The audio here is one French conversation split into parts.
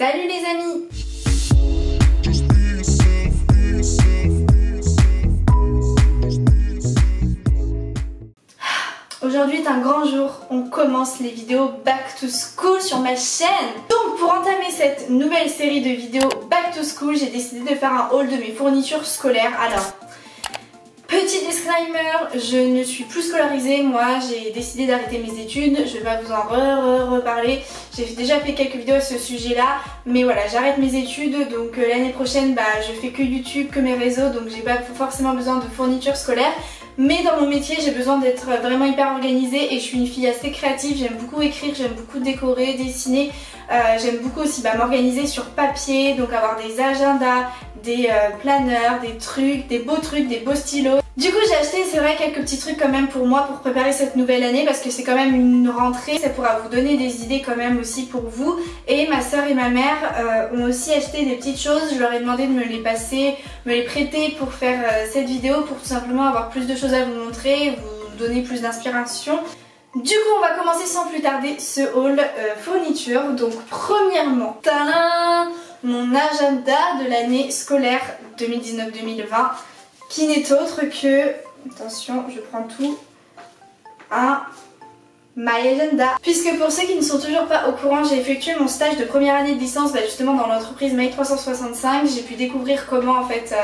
Salut les amis! Aujourd'hui est un grand jour, on commence les vidéos Back to School sur ma chaîne. Donc pour entamer cette nouvelle série de vidéos Back to School, j'ai décidé de faire un haul de mes fournitures scolaires. Alors, petit disclaimer, je ne suis plus scolarisée, moi j'ai décidé d'arrêter mes études, je vais pas vous en reparler. J'ai déjà fait quelques vidéos à ce sujet là, mais voilà, j'arrête mes études, donc l'année prochaine je fais que YouTube, que mes réseaux, donc j'ai pas forcément besoin de fournitures scolaires. Mais dans mon métier, j'ai besoin d'être vraiment hyper organisée et je suis une fille assez créative, j'aime beaucoup écrire, j'aime beaucoup décorer, dessiner, j'aime beaucoup aussi m'organiser sur papier, donc avoir des agendas, des planeurs, des trucs, des beaux stylos. Du coup j'ai acheté, c'est vrai, quelques petits trucs quand même pour moi pour préparer cette nouvelle année parce que c'est quand même une rentrée, ça pourra vous donner des idées quand même aussi pour vous. Et ma soeur et ma mère ont aussi acheté des petites choses, je leur ai demandé de me les passer, me les prêter pour faire cette vidéo, pour tout simplement avoir plus de choses à vous montrer, vous donner plus d'inspiration. Du coup on va commencer sans plus tarder ce haul fourniture. Donc premièrement, tadam, mon agenda de l'année scolaire 2019-2020 qui n'est autre que, attention je prends tout, un My Agenda. Puisque pour ceux qui ne sont toujours pas au courant, j'ai effectué mon stage de première année de licence justement dans l'entreprise My 365. J'ai pu découvrir comment en fait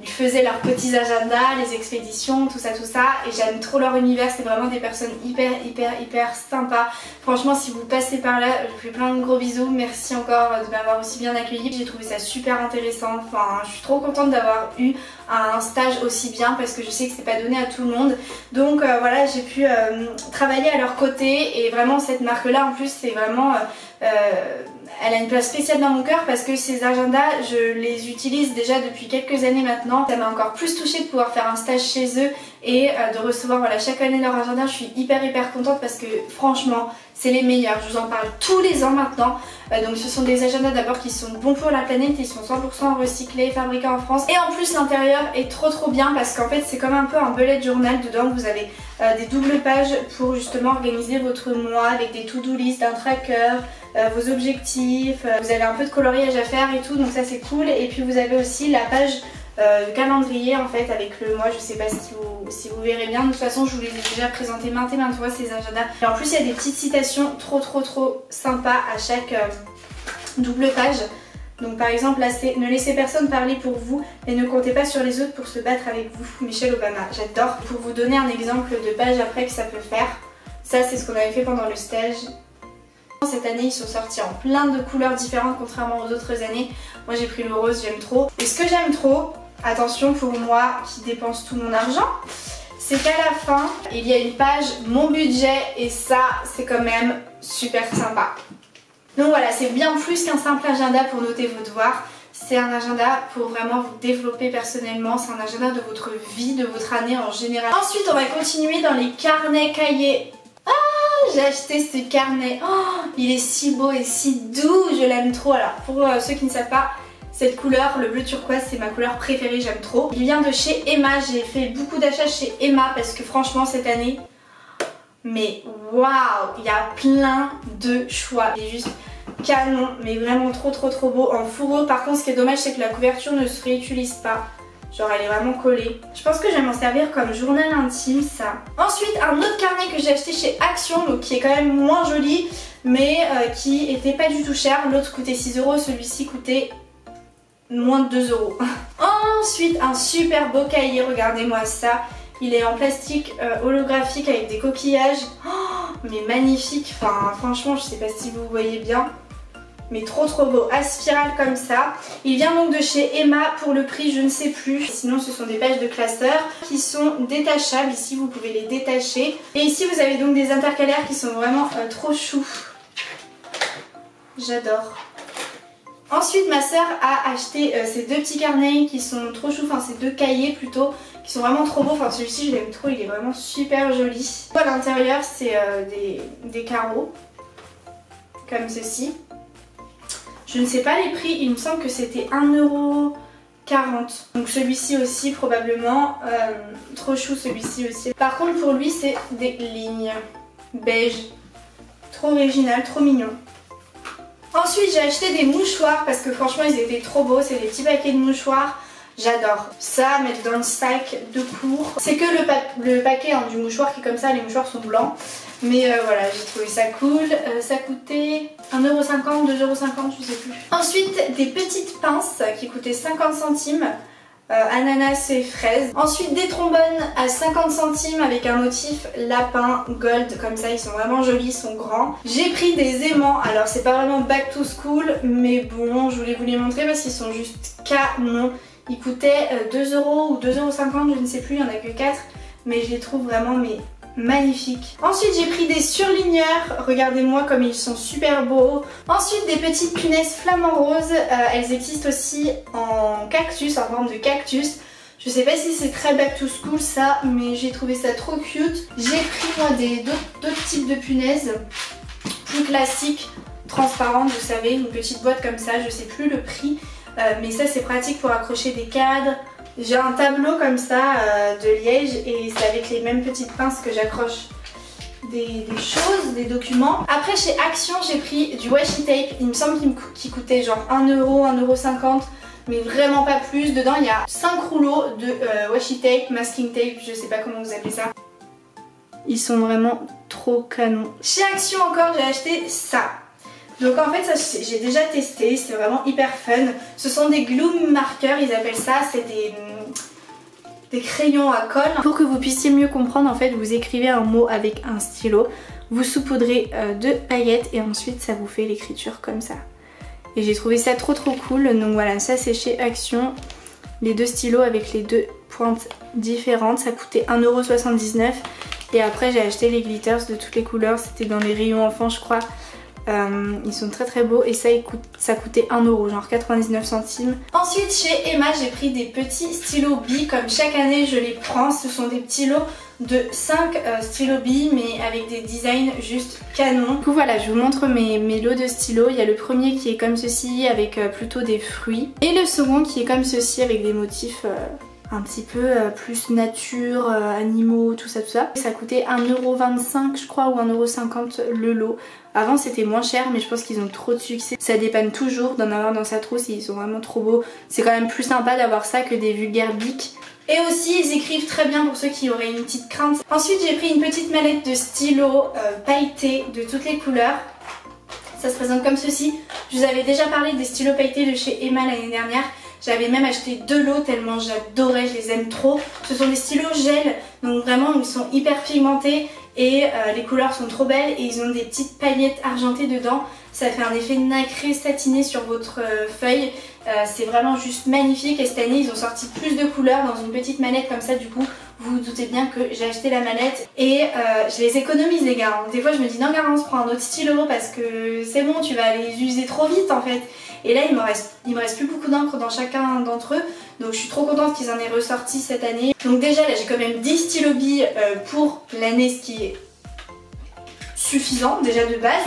ils faisaient leurs petits agendas, les expéditions, tout ça et j'aime trop leur univers, c'est vraiment des personnes hyper sympas. Franchement si vous passez par là, je vous fais plein de gros bisous, merci encore de m'avoir aussi bien accueilli. J'ai trouvé ça super intéressant, enfin je suis trop contente d'avoir eu un stage aussi bien parce que je sais que c'est pas donné à tout le monde. Donc voilà, j'ai pu travailler à leur côté et vraiment cette marque là en plus c'est vraiment... elle a une place spéciale dans mon cœur parce que ces agendas je les utilise déjà depuis quelques années maintenant. Ça m'a encore plus touchée de pouvoir faire un stage chez eux et de recevoir voilà, chaque année leur agenda. Je suis hyper contente parce que franchement c'est les meilleurs, je vous en parle tous les ans maintenant. Donc ce sont des agendas d'abord qui sont bons pour la planète, ils sont 100% recyclés, fabriqués en France. Et en plus l'intérieur est trop bien parce qu'en fait c'est comme un peu un bullet journal. Dedans vous avez des doubles pages pour justement organiser votre mois avec des to-do list, un tracker, vos objectifs, vous avez un peu de coloriage à faire et tout, donc ça c'est cool. Et puis vous avez aussi la page calendrier en fait avec le mois, je sais pas si vous verrez bien, de toute façon je vous les ai déjà présentés maintes et maintes fois ces agendas. Et en plus il y a des petites citations trop sympas à chaque double page. Donc par exemple là c'est: ne laissez personne parler pour vous et ne comptez pas sur les autres pour se battre avec vous, Michelle Obama. J'adore. Pour vous donner un exemple de page après que ça peut faire, ça c'est ce qu'on avait fait pendant le stage. Cette année ils sont sortis en plein de couleurs différentes contrairement aux autres années. Moi j'ai pris le rose, j'aime trop. Et ce que j'aime trop, attention pour moi qui dépense tout mon argent, c'est qu'à la fin il y a une page mon budget et ça c'est quand même super sympa. Donc voilà, c'est bien plus qu'un simple agenda pour noter vos devoirs. C'est un agenda pour vraiment vous développer personnellement, c'est un agenda de votre vie, de votre année en général. Ensuite on va continuer dans les carnets cahiers. J'ai acheté ce carnet, oh, il est si beau et si doux, je l'aime trop. Alors pour ceux qui ne savent pas, cette couleur, le bleu turquoise, c'est ma couleur préférée, j'aime trop. Il vient de chez Emma, j'ai fait beaucoup d'achats chez Emma parce que franchement cette année, mais waouh, il y a plein de choix. Il est juste canon, mais vraiment trop beau en fourrure. Par contre ce qui est dommage c'est que la couverture ne se réutilise pas. Genre elle est vraiment collée. Je pense que je vais m'en servir comme journal intime ça. Ensuite un autre carnet que j'ai acheté chez Action, donc qui est quand même moins joli mais qui était pas du tout cher. L'autre coûtait 6 €, celui-ci coûtait moins de 2 €. Ensuite un super beau cahier, regardez-moi ça. Il est en plastique holographique avec des coquillages. Oh, mais magnifique, enfin franchement je sais pas si vous voyez bien. Mais trop beau, à spirale comme ça. Il vient donc de chez Emma pour le prix je ne sais plus. Sinon ce sont des pages de classeurs qui sont détachables, ici vous pouvez les détacher. Et ici vous avez donc des intercalaires qui sont vraiment trop choux. J'adore. Ensuite ma soeur a acheté ces deux petits carnets qui sont trop choux, enfin ces deux cahiers plutôt, qui sont vraiment trop beaux. Enfin celui-ci je l'aime trop, il est vraiment super joli. À l'intérieur c'est des carreaux comme ceci. Je ne sais pas les prix, il me semble que c'était 1,40 €. Donc celui-ci aussi probablement, trop chou celui-ci aussi. Par contre pour lui c'est des lignes beige, trop original, trop mignon. Ensuite j'ai acheté des mouchoirs parce que franchement ils étaient trop beaux, c'est des petits paquets de mouchoirs. J'adore ça, mettre dans le sac de cours. C'est que le paquet hein, du mouchoir qui est comme ça, les mouchoirs sont blancs. Mais voilà, j'ai trouvé ça cool. Ça coûtait 1,50€, 2,50€, je sais plus. Ensuite, des petites pinces qui coûtaient 50 centimes. Ananas et fraises. Ensuite, des trombones à 50 centimes avec un motif lapin gold comme ça. Ils sont vraiment jolis, ils sont grands. J'ai pris des aimants. Alors, c'est pas vraiment back to school, mais bon, je voulais vous les montrer parce qu'ils sont juste canons. Ils coûtaient 2€ ou 2,50€, je ne sais plus, il n'y en a que 4. Mais je les trouve vraiment magnifiques. Ensuite j'ai pris des surligneurs, regardez-moi comme ils sont super beaux. Ensuite des petites punaises flamants roses, elles existent aussi en cactus, en forme de cactus. Je sais pas si c'est très back to school ça, mais j'ai trouvé ça trop cute. J'ai pris moi d'autres types de punaises, plus classiques, transparentes, vous savez, une petite boîte comme ça, je sais plus le prix. Mais ça c'est pratique pour accrocher des cadres. J'ai un tableau comme ça de liège et c'est avec les mêmes petites pinces que j'accroche des choses, des documents. Après chez Action j'ai pris du washi tape, il me semble qu'il coûtait genre 1€, 1,50€, mais vraiment pas plus. Dedans il y a 5 rouleaux de washi tape, masking tape, je sais pas comment vous appelez ça. Ils sont vraiment trop canons. Chez Action encore j'ai acheté ça. Donc en fait ça j'ai déjà testé, c'est vraiment hyper fun. Ce sont des glue markers, ils appellent ça, c'est des crayons à colle. Pour que vous puissiez mieux comprendre, en fait vous écrivez un mot avec un stylo, vous saupoudrez de paillettes et ensuite ça vous fait l'écriture comme ça. Et j'ai trouvé ça trop cool, donc voilà, ça c'est chez Action. Les deux stylos avec les deux pointes différentes, ça coûtait 1,79€. Et après j'ai acheté les glitters de toutes les couleurs, c'était dans les rayons enfants je crois. Ils sont très beaux et ça coûtait 1€, genre 99 centimes. Ensuite chez Emma j'ai pris des petits stylos billes, comme chaque année je les prends. Ce sont des petits lots de 5 stylos billes mais avec des designs juste canon. Du coup voilà, je vous montre mes lots de stylos. Il y a le premier qui est comme ceci avec plutôt des fruits et le second qui est comme ceci avec des motifs un petit peu plus nature, animaux, tout ça. Ça coûtait 1,25€ je crois ou 1,50€ le lot. Avant c'était moins cher mais je pense qu'ils ont trop de succès. Ça dépanne toujours d'en avoir dans sa trousse et ils sont vraiment trop beaux. C'est quand même plus sympa d'avoir ça que des vulgaires bics. Et aussi ils écrivent très bien pour ceux qui auraient une petite crainte. Ensuite j'ai pris une petite mallette de stylos pailletés de toutes les couleurs. Ça se présente comme ceci. Je vous avais déjà parlé des stylos pailletés de chez Emma l'année dernière. J'avais même acheté 2 lots tellement j'adorais, je les aime trop. Ce sont des stylos gel, donc vraiment ils sont hyper pigmentés et les couleurs sont trop belles et ils ont des petites paillettes argentées dedans. Ça fait un effet nacré satiné sur votre feuille. C'est vraiment juste magnifique et cette année ils ont sorti plus de couleurs dans une petite mallette comme ça. Du coup vous vous doutez bien que j'ai acheté la mallette et je les économise les gars. Des fois je me dis non Garance, prends un autre stylo parce que c'est bon, tu vas les user trop vite en fait. Et là il me reste plus beaucoup d'encre dans chacun d'entre eux. Donc je suis trop contente qu'ils en aient ressorti cette année. Donc déjà là j'ai quand même 10 stylos billes pour l'année, ce qui est suffisant déjà de base.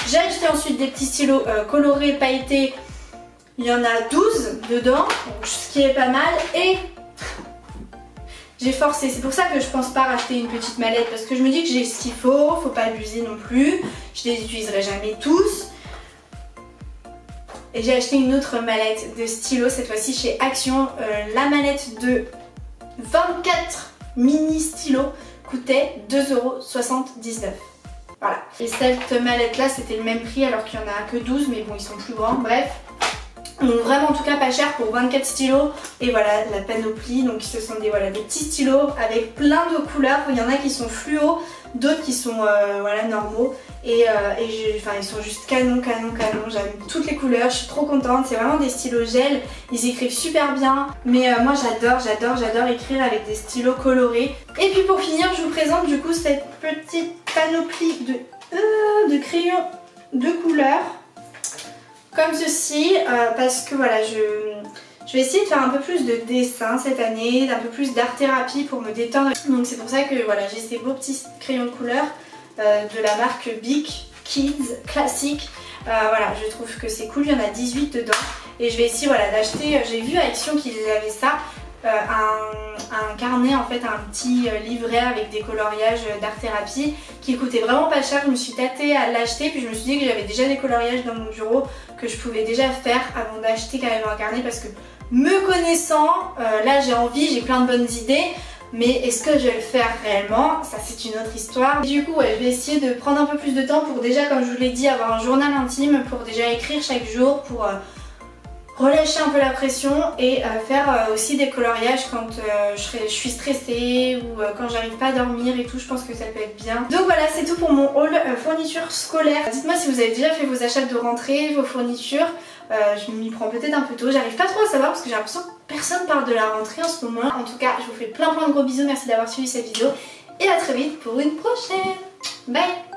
J'ai acheté ensuite des petits stylos colorés, pailletés. Il y en a 12 dedans, ce qui est pas mal. Et j'ai forcé, c'est pour ça que je pense pas racheter une petite mallette. Parce que je me dis que j'ai ce qu'il faut pas abuser non plus. Je les utiliserai jamais tous. Et j'ai acheté une autre mallette de stylos, cette fois-ci chez Action. La mallette de 24 mini stylos coûtait 2,79€. Voilà. Et cette mallette là c'était le même prix alors qu'il n'y en a que 12 mais bon ils sont plus grands, bref. Donc vraiment en tout cas pas cher pour 24 stylos. Et voilà la panoplie, donc ce sont des petits stylos avec plein de couleurs. Il y en a qui sont fluo, d'autres qui sont voilà, normaux. Et ils sont juste canon. J'aime toutes les couleurs, je suis trop contente. C'est vraiment des stylos gel, ils écrivent super bien. Mais moi j'adore écrire avec des stylos colorés. Et puis pour finir je vous présente du coup cette petite panoplie de crayons de couleurs. Comme ceci, parce que voilà, je vais essayer de faire un peu plus de dessin cette année, d'un peu plus d'art thérapie pour me détendre. Donc c'est pour ça que voilà, j'ai ces beaux petits crayons de couleur de la marque Bic Kids classique. Voilà, je trouve que c'est cool, il y en a 18 dedans. Et je vais essayer voilà, d'acheter, j'ai vu à Action qu'ils avaient ça. un carnet, en fait un petit livret avec des coloriages d'art thérapie qui coûtait vraiment pas cher. Je me suis tâtée à l'acheter, puis je me suis dit que j'avais déjà des coloriages dans mon bureau que je pouvais déjà faire avant d'acheter quand même un carnet, parce que me connaissant, là j'ai envie, j'ai plein de bonnes idées, mais est-ce que je vais le faire réellement? Ça c'est une autre histoire. Et du coup ouais, je vais essayer de prendre un peu plus de temps pour déjà, comme je vous l'ai dit, avoir un journal intime, pour déjà écrire chaque jour, pour relâcher un peu la pression et faire aussi des coloriages quand je suis stressée ou quand j'arrive pas à dormir et tout. Je pense que ça peut être bien. Donc voilà, c'est tout pour mon haul fourniture scolaire. Dites-moi si vous avez déjà fait vos achats de rentrée, vos fournitures. Je m'y prends peut-être un peu tôt, j'arrive pas trop à savoir parce que j'ai l'impression que personne parle de la rentrée en ce moment. En tout cas, je vous fais plein de gros bisous, merci d'avoir suivi cette vidéo et à très vite pour une prochaine. Bye.